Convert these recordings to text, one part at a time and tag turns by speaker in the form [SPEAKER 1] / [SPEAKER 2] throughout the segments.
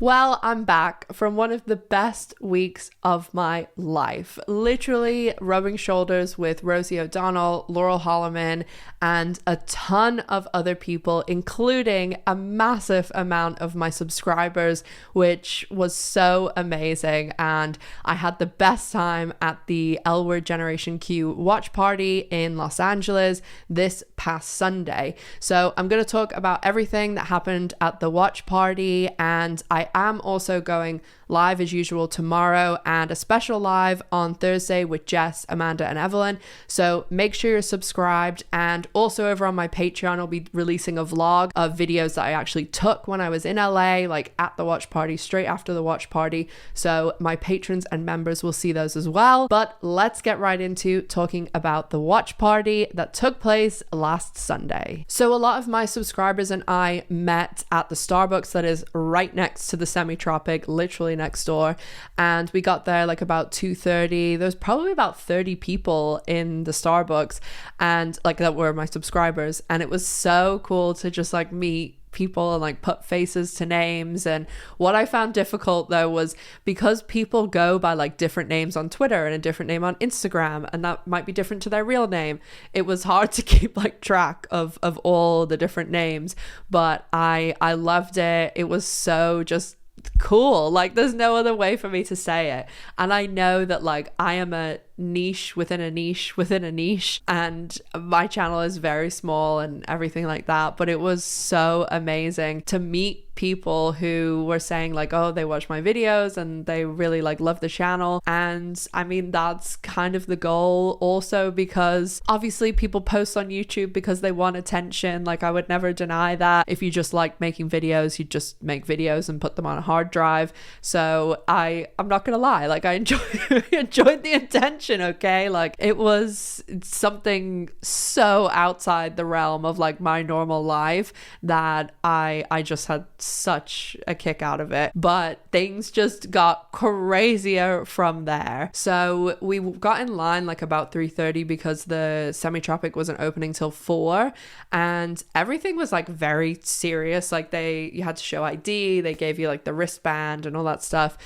[SPEAKER 1] Well, I'm back from one of the best weeks of my life. Literally rubbing shoulders with Rosie O'Donnell, Laurel Holloman, and a ton of other people, including a massive amount of my subscribers, which was so amazing. And I had the best time at the L Word Generation Q watch party in Los Angeles this past Sunday. So I'm going to talk about everything that happened at the watch party, and I am also going live as usual tomorrow and a special live on Thursday with Jess, Amanda, and Evelyn. So make sure you're subscribed, and also over on my Patreon I'll be releasing a vlog of videos that I actually took when I was in LA, like at the watch party, straight after the watch party. So my patrons and members will see those as well. But let's get right into talking about the watch party that took place last Sunday. So a lot of my subscribers and I met at the Starbucks that is right next to the Semi-Tropic, literally next door, and we got there like about 2:30. There's probably about 30 people in the Starbucks, and like that were my subscribers, and it was so cool to just like meet people and like put faces to names. And what I found difficult though was because people go by like different names on Twitter and a different name on Instagram, and that might be different to their real name, it was hard to keep like track of all the different names. But I loved it. It was so just cool. Like there's no other way for me to say it. And I know that like I am a niche within a niche within a niche, and my channel is very small and everything like that, but it was so amazing to meet people who were saying like, oh, they watch my videos and they really like love the channel. And I mean, that's kind of the goal also, because obviously people post on YouTube because they want attention. Like I would never deny that. If you just like making videos, you just make videos and put them on a hard drive. So I'm not gonna lie, like I enjoyed the attention. Okay, like it was something so outside the realm of like my normal life that I just had such a kick out of it. But things just got crazier from there. So we got in line like about 3:30 because the Semi-Tropic wasn't opening till 4, and everything was like very serious. Like you had to show ID, they gave you like the wristband and all that stuff.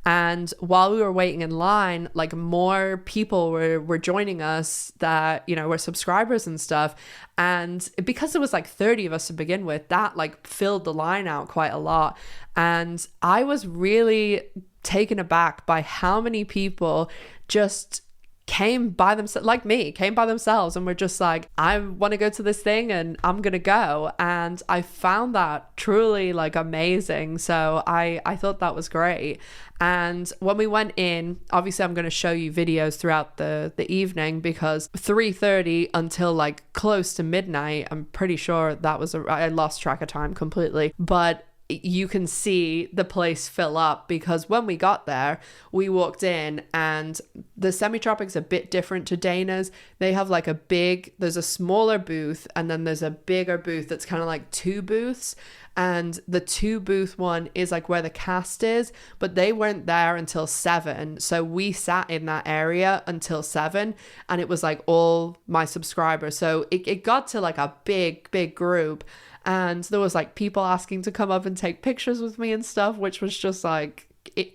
[SPEAKER 1] And while we were waiting in line, like more people were joining us that, you know, were subscribers and stuff. And because there was like 30 of us to begin with, that like filled the line out quite a lot. And I was really taken aback by how many people just came by themselves, like me, came by themselves and were just like, I want to go to this thing and I'm gonna go. And I found that truly like amazing. So I thought that was great. And when we went in, obviously I'm going to show you videos throughout the evening, because 3:30 until like close to midnight, I'm pretty sure that was I lost track of time completely, but you can see the place fill up, because when we got there, we walked in and the Semi-Tropic's a bit different to Dana's. They have like there's a smaller booth, and then there's a bigger booth that's kind of like two booths. And the 2-booth one is like where the cast is, but they weren't there until 7. So we sat in that area until 7, and it was like all my subscribers. So it got to like a big group. And there was like people asking to come up and take pictures with me and stuff, which was just like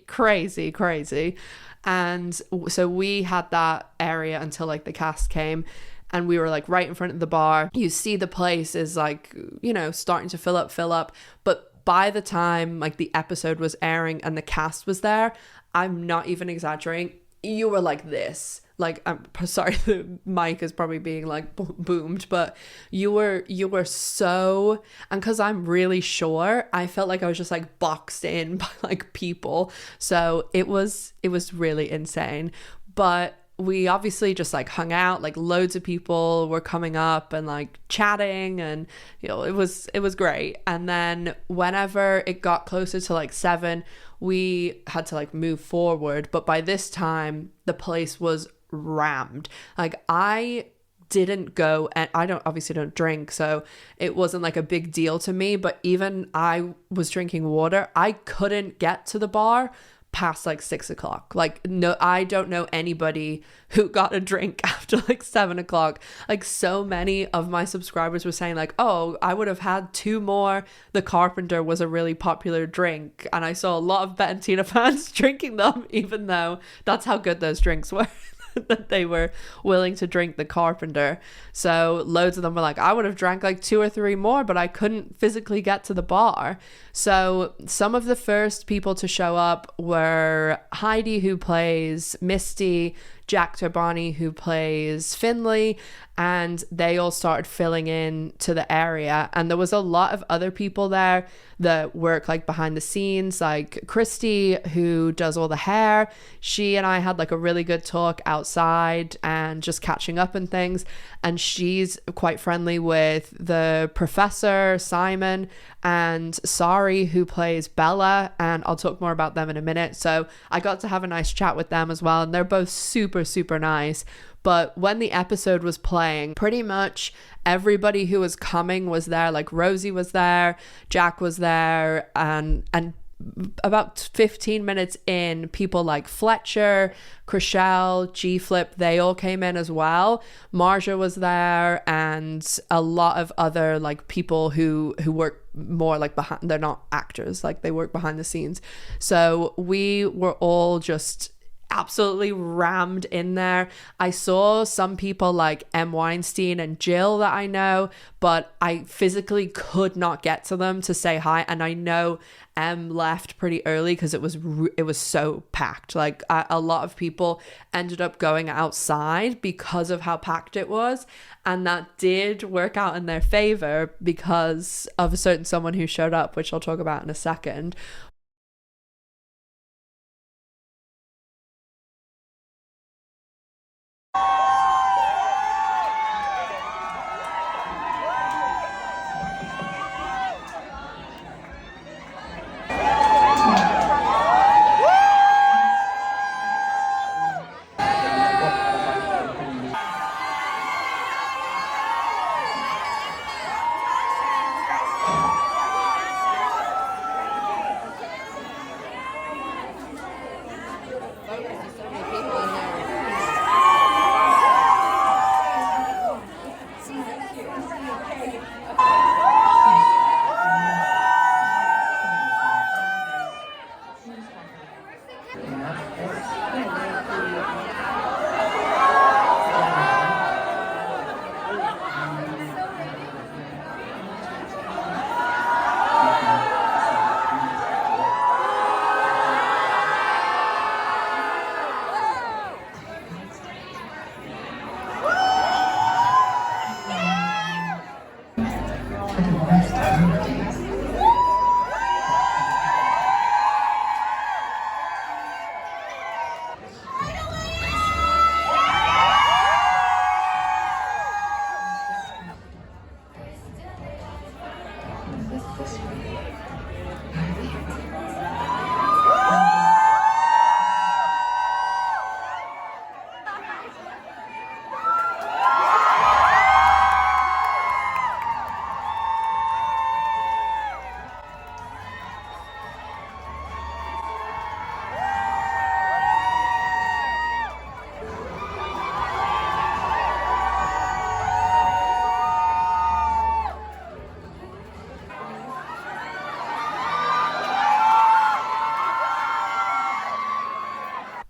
[SPEAKER 1] crazy. And so we had that area until like the cast came, and we were like right in front of the bar. You see the place is like, you know, starting to fill up. But by the time like the episode was airing and the cast was there, I'm not even exaggerating, you were like this. Like, I'm sorry, the mic is probably being like boomed, but you were so, and because I'm really short, I felt like I was just like boxed in by like people. So it was really insane. But we obviously just like hung out, like loads of people were coming up and like chatting, and you know, it was great. And then whenever it got closer to like 7, we had to like move forward, but by this time the place was rammed. Like I didn't go, and I obviously don't drink, so it wasn't like a big deal to me, but even I was drinking water, I couldn't get to the bar past like 6 o'clock. Like, no, I don't know anybody who got a drink after like 7 o'clock. Like, so many of my subscribers were saying like, oh, I would have had two more. The Carpenter was a really popular drink, and I saw a lot of BETTE TINA fans drinking them, even though that's how good those drinks were. That they were willing to drink the Carpenter. So loads of them were like, I would have drank like 2 or 3 more, but I couldn't physically get to the bar. So some of the first people to show up were Heidi, who plays Misty, Jack Turbani, who plays Finley, and they all started filling in to the area. And there was a lot of other people there that work like behind the scenes, like Christy, who does all the hair. She and I had like a really good talk outside and just catching up and things. And she's quite friendly with the professor, Simon, and Sari, who plays Bella, and I'll talk more about them in a minute. So I got to have a nice chat with them as well, and they're both super, super nice. But when the episode was playing, pretty much everybody who was coming was there. Like, Rosie was there, Jack was there, and about 15 minutes in, people like Fletcher, Chriselle, G-Flip, they all came in as well. Marja was there, and a lot of other like people who work more like behind, they're not actors, like they work behind the scenes. So we were all just absolutely rammed in there. I saw some people like M. Weinstein and Jill that I know, but I physically could not get to them to say hi. And I know M left pretty early because it was so packed. Like, a lot of people ended up going outside because of how packed it was, and that did work out in their favor because of a certain someone who showed up, which I'll talk about in a second.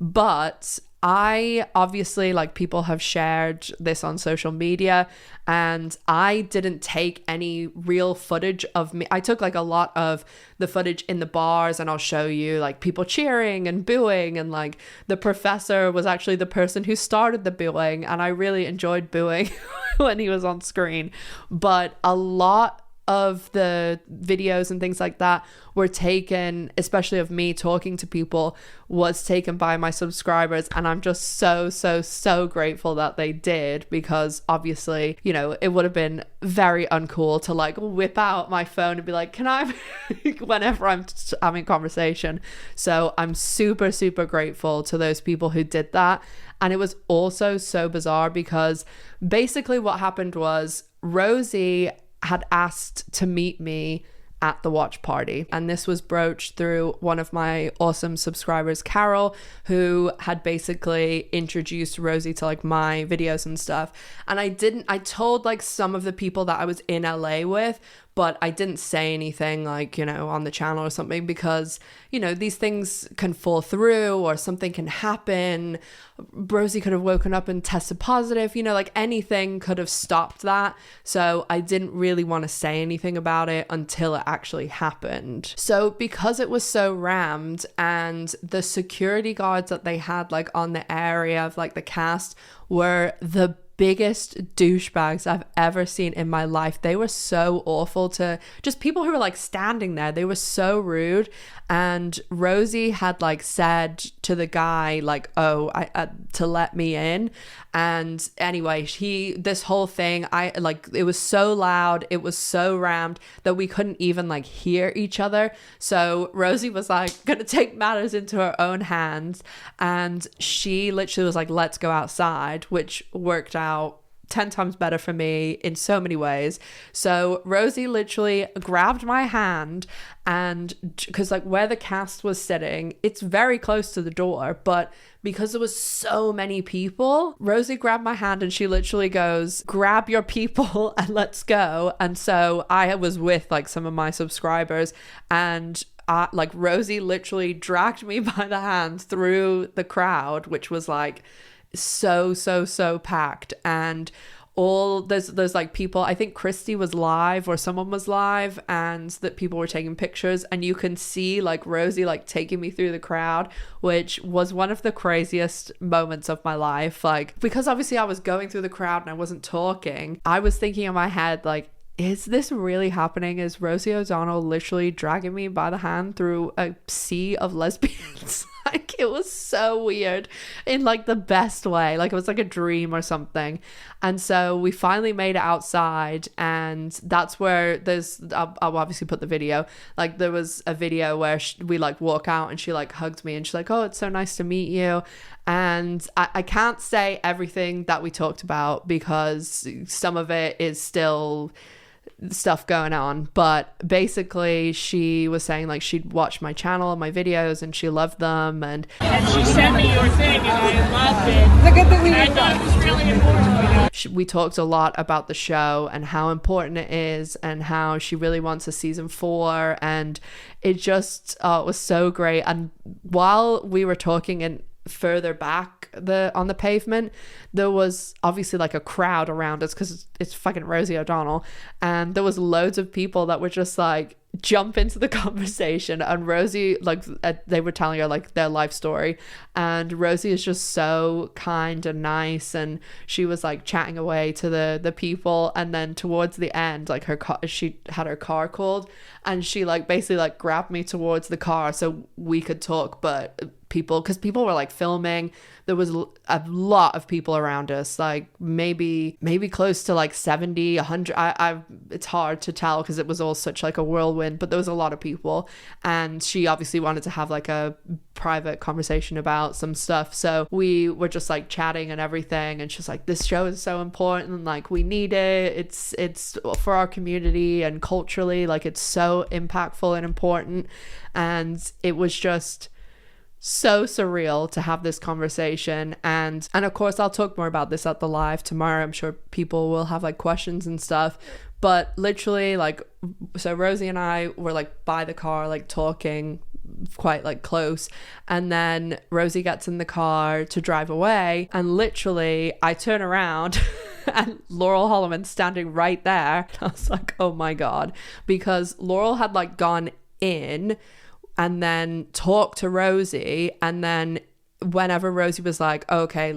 [SPEAKER 1] But I obviously, like, people have shared this on social media, and I didn't take any real footage of me. I took like a lot of the footage in the bars, and I'll show you like people cheering and booing, and like the professor was actually the person who started the booing, and I really enjoyed booing when he was on screen. But a lot of the videos and things like that were taken, especially of me talking to people, was taken by my subscribers, and I'm just so grateful that they did, because obviously, you know, it would have been very uncool to like whip out my phone and be like, can I whenever I'm having a conversation. So I'm super grateful to those people who did that. And it was also so bizarre because basically what happened was Rosie had asked to meet me at the watch party. And this was broached through one of my awesome subscribers, Carol, who had basically introduced Rosie to like my videos and stuff. And I told like some of the people that I was in LA with, but I didn't say anything like, you know, on the channel or something, because, you know, these things can fall through or something can happen. Rosie could have woken up and tested positive, you know, like anything could have stopped that. So I didn't really want to say anything about it until it actually happened. So because it was so rammed, and the security guards that they had like on the area of like the cast were the biggest douchebags I've ever seen in my life. They were so awful to just people who were like standing there. They were so rude. And Rosie had like said to the guy like, oh, to let me in. And anyway, this whole thing, it was so loud, it was so rammed that we couldn't even like hear each other. So Rosie was like gonna take matters into her own hands, and she literally was like, let's go outside, which worked out 10 times better for me in so many ways. So Rosie literally grabbed my hand, and because like where the cast was sitting, it's very close to the door, but because there was so many people, Rosie grabbed my hand and she literally goes, grab your people and let's go. And so I was with like some of my subscribers, and like Rosie literally dragged me by the hand through the crowd, which was like so packed. And there's like people, I think Christy was live or someone was live, and that people were taking pictures, and you can see like Rosie like taking me through the crowd, which was one of the craziest moments of my life. Like, because obviously I was going through the crowd and I wasn't talking, I was thinking in my head like, is this really happening? Is Rosie O'Donnell literally dragging me by the hand through a sea of lesbians? Like, it was so weird in like the best way. Like, it was like a dream or something. And so we finally made it outside, and that's where I'll obviously put the video. Like, there was a video where we like walk out and she like hugged me and she's like, oh, it's so nice to meet you. And I can't say everything that we talked about because some of it is still stuff going on, but basically she was saying like she'd watched my channel and my videos and she loved them, and
[SPEAKER 2] she sent me your thing and I loved it. Look at the I thought it was really important.
[SPEAKER 1] We talked a lot about the show and how important it is, and how she really wants a season 4, and it just it was so great. And while we were talking, and further back on the pavement, there was obviously like a crowd around us because it's fucking Rosie O'Donnell, and there was loads of people that were just like jump into the conversation. And Rosie, like they were telling her like their life story, and Rosie is just so kind and nice, and she was like chatting away to the people. And then towards the end, like she had her car called, and she like basically like grabbed me towards the car so we could talk. But because people were like filming, there was a lot of people around us, like maybe close to like 70, 100. It's hard to tell because it was all such like a whirlwind, but there was a lot of people. And she obviously wanted to have like a private conversation about some stuff, so we were just like chatting and everything. And she's like, this show is so important, like we need it, it's for our community and culturally, like it's so impactful and important. And it was just so surreal to have this conversation. And of course I'll talk more about this at the live tomorrow. I'm sure people will have like questions and stuff, but literally like, so Rosie and I were like by the car like talking quite like close, and then Rosie gets in the car to drive away, and literally I turn around and Laurel Holloman standing right there. I was like, oh my god, because Laurel had like gone in and then talked to Rosie, and then whenever Rosie was like, okay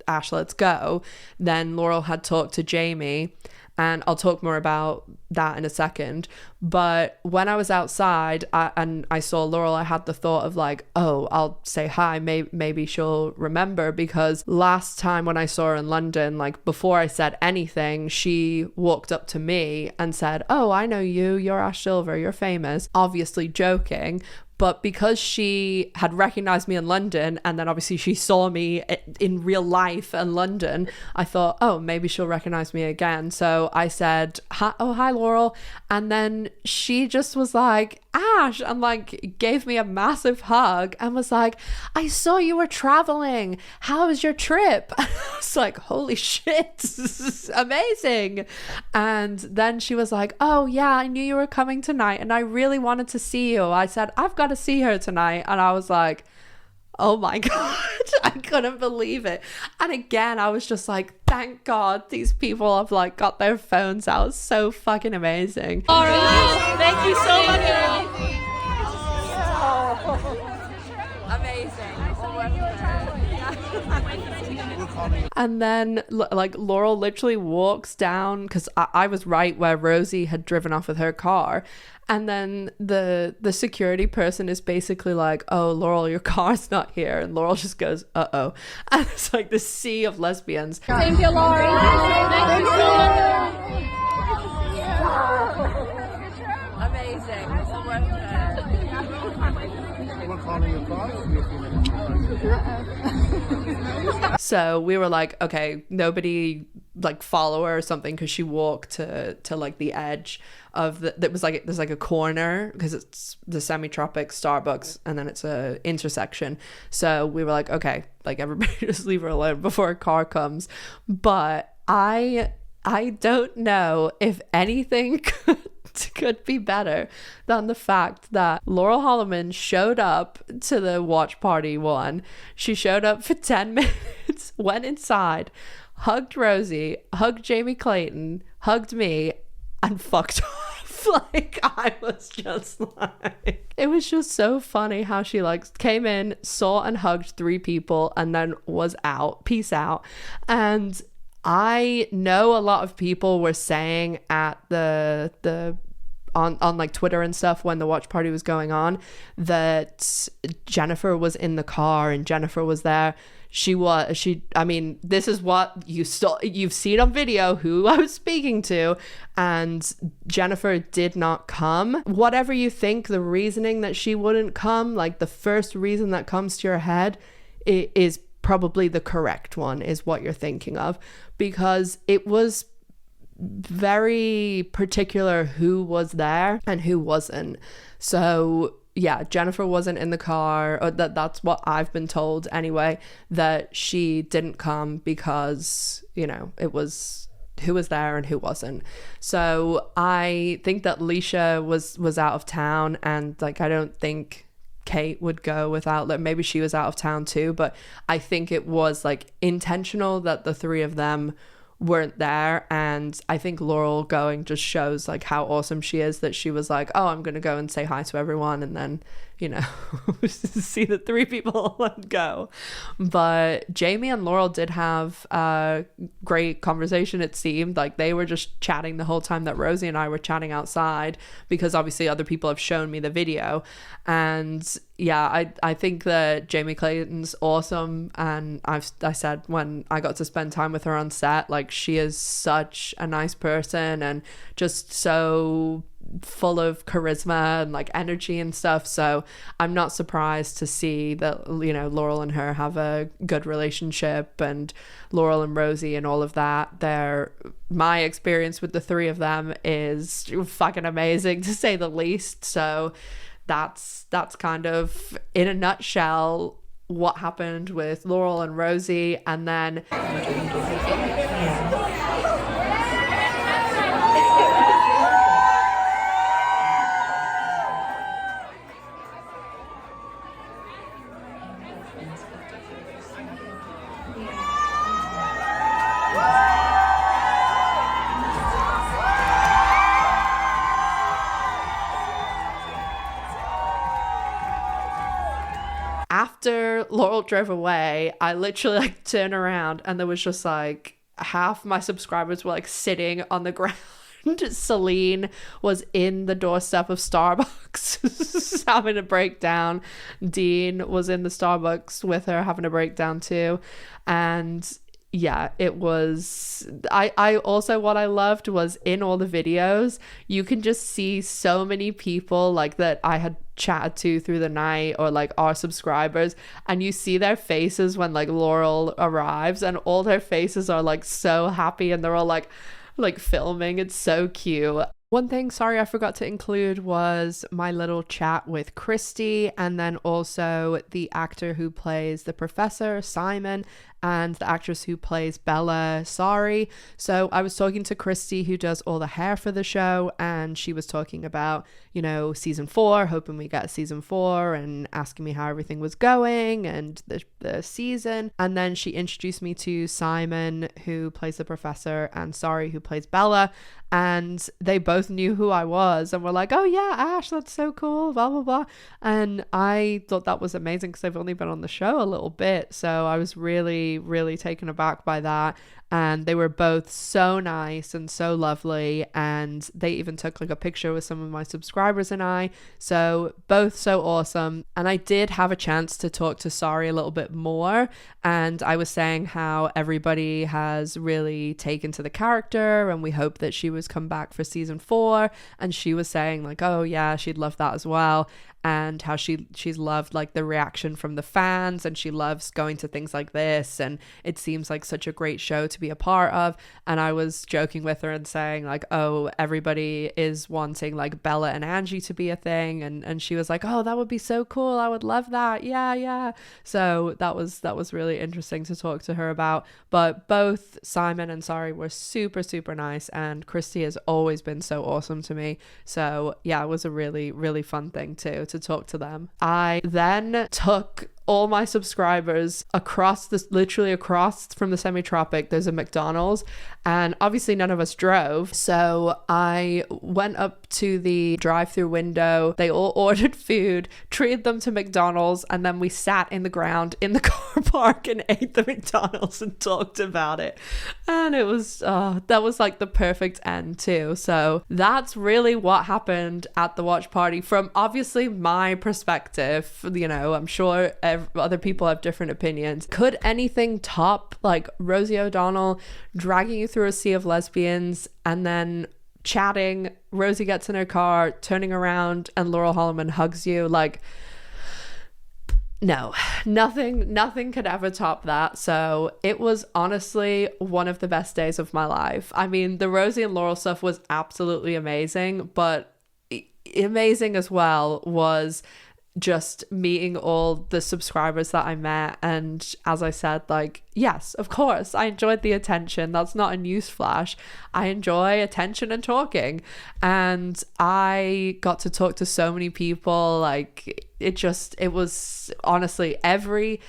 [SPEAKER 1] Ash, let's go, then Laurel had talked to Jamie, and I'll talk more about that in a second. But when I was outside and I saw Laurel, I had the thought of like, oh, I'll say hi, maybe she'll remember, because last time when I saw her in London, like before I said anything, she walked up to me and said, oh, I know you're Ash Silver, you're famous, obviously joking. But because she had recognized me in London, and then obviously she saw me in real life in London, I thought, oh, maybe she'll recognize me again. So I said, hi Laurel. And then then she just was like, Ash, and like gave me a massive hug and was like, I saw you were traveling. How was your trip? I was like, holy shit, this is amazing. And then she was like, oh yeah, I knew you were coming tonight and I really wanted to see you. I said, I've got to see her tonight. And I was like, oh my God, I couldn't believe it. And again, I was just like, thank God these people have like got their phones out. So fucking amazing.
[SPEAKER 2] All right. Thank you so much.
[SPEAKER 1] Amazing. And then like Laurel literally walks down, because I was right where Rosie had driven off with her car. And then the security person is basically like, oh, Laurel, your car's not here. And Laurel just goes, uh-oh. And it's like the sea of lesbians.
[SPEAKER 2] Thank you, Laurel. Thank you so much.
[SPEAKER 1] Amazing. So we were like, okay, nobody like follow her or something, because she walked to like the edge of that was like, there's like a corner, because it's the semi-tropic Starbucks and then it's a intersection. So we were like, okay, like everybody just leave her alone before a car comes. But I don't know if anything could be better than the fact that Laurel Holloman showed up to the watch party one. She showed up for 10 minutes, went inside, hugged Rosie, hugged Jamie Clayton, hugged me, and fucked off. Like, I was just like, it was just so funny how she like came in, saw and hugged 3 people, and then was out. Peace out. And I know a lot of people were saying at on like Twitter and stuff when the watch party was going on that Jennifer was in the car and Jennifer was there. I mean, this is what you've seen on video who I was speaking to, and Jennifer did not come. Whatever you think the reasoning that she wouldn't come, like the first reason that comes to your head is probably the correct one, is what you're thinking of, because it was very particular who was there and who wasn't. So yeah, Jennifer wasn't in the car, or that's what I've been told anyway, that she didn't come because, you know, it was who was there and who wasn't. So I think that Leisha was out of town, and like I don't think Kate would go without, like maybe she was out of town too, but I think it was like intentional that the 3 of them weren't there. And I think Laurel going just shows like how awesome she is, that she was like, oh, I'm gonna go and say hi to everyone, and then, you know, see the 3 people and go. But Jamie and Laurel did have a great conversation. It seemed like they were just chatting the whole time that Rosie and I were chatting outside, because obviously other people have shown me the video. And yeah, I think that Jamie Clayton's awesome, and I said when I got to spend time with her on set, like she is such a nice person and just so full of charisma and like energy and stuff. So I'm not surprised to see that, you know, Laurel and her have a good relationship, and Laurel and Rosie and all of that. My experience with the 3 of them is fucking amazing, to say the least. So that's kind of in a nutshell what happened with Laurel and Rosie. And then after Laurel drove away, I literally like turned around and there was just like half my subscribers were like sitting on the ground. Celine was in the doorstep of Starbucks having a breakdown. Dean was in the Starbucks with her having a breakdown too. And yeah, it was, I also, what I loved was in all the videos, you can just see so many people like that I had chatted to through the night, or like our subscribers, and you see their faces when like Laurel arrives, and all their faces are like so happy, and they're all like filming. It's so cute. One thing, sorry, I forgot to include was my little chat with Christy, and then also the actor who plays the professor, Simon, and the actress who plays Bella, Sorry. So I was talking to Christy, who does all the hair for the show, and she was talking about, you know, season 4, hoping we get season 4, and asking me how everything was going and the season. And then she introduced me to Simon, who plays the professor, and Sorry, who plays Bella, and they both knew who I was and were like, oh yeah, Ash, that's so cool, blah blah blah. And I thought that was amazing because I've only been on the show a little bit, so I was really taken aback by that. And they were both so nice and so lovely, and they even took like a picture with some of my subscribers and I, so both so awesome. And I did have a chance to talk to Sorry a little bit more, and I was saying how everybody has really taken to the character, and we hope that she was come back for season 4, and she was saying like, oh yeah, she'd love that as well, and how she's loved like the reaction from the fans, and she loves going to things like this, and it seems like such a great show to be a part of. And I was joking with her and saying like, oh, everybody is wanting like Bella and Angie to be a thing, and she was like, oh, that would be so cool, I would love that, yeah. So that was really interesting to talk to her about. But both Simon and Sorry were super nice, and Christy has always been so awesome to me. So yeah, it was a really fun thing too, to talk to them. I then took all my subscribers literally across from the semi-tropic. There's a McDonald's, and obviously none of us drove, so I went up to the drive-through window. They all ordered food, treated them to McDonald's, and then we sat in the ground in the car park and ate the McDonald's and talked about it. And it was that was like the perfect end too. So that's really what happened at the watch party from obviously my perspective. You know, I'm sure other people have different opinions. Could anything top like Rosie O'Donnell dragging you through a sea of lesbians and then chatting, Rosie gets in her car, turning around, and Laurel Holloman hugs you? Like, no, nothing could ever top that. So it was honestly one of the best days of my life. I mean, the Rosie and Laurel stuff was absolutely amazing, but amazing as well was just meeting all the subscribers that I met. And as I said, like, yes, of course, I enjoyed the attention. That's not a newsflash. I enjoy attention and talking. And I got to talk to so many people. Like, it was honestly every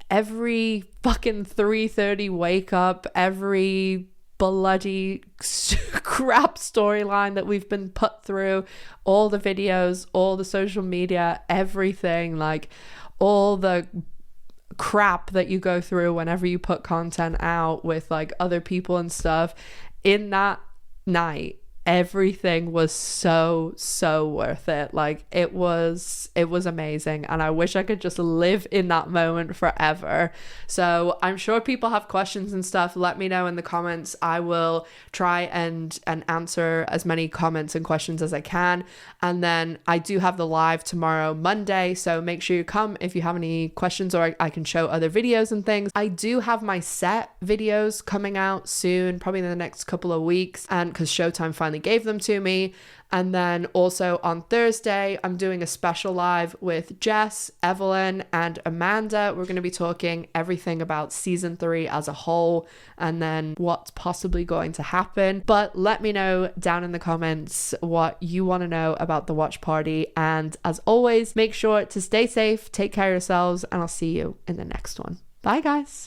[SPEAKER 1] fucking 3:30 wake up, every bloody crap storyline that we've been put through, all the videos, all the social media, everything, like all the crap that you go through whenever you put content out with like other people and stuff. In that night, everything was so worth it. Like, it was amazing, and I wish I could just live in that moment forever. So I'm sure people have questions and stuff. Let me know in the comments. I will try and answer as many comments and questions as I can. And then I do have the live tomorrow, Monday, so make sure you come if you have any questions, or I can show other videos and things. I do have my set videos coming out soon, probably in the next couple of weeks, and because Showtime finally gave them to me. And then also on Thursday, I'm doing a special live with Jess, Evelyn, and Amanda. We're going to be talking everything about season 3 as a whole, and then what's possibly going to happen. But let me know down in the comments what you want to know about the watch party. And as always, make sure to stay safe, take care of yourselves, and I'll see you in the next one. Bye, guys.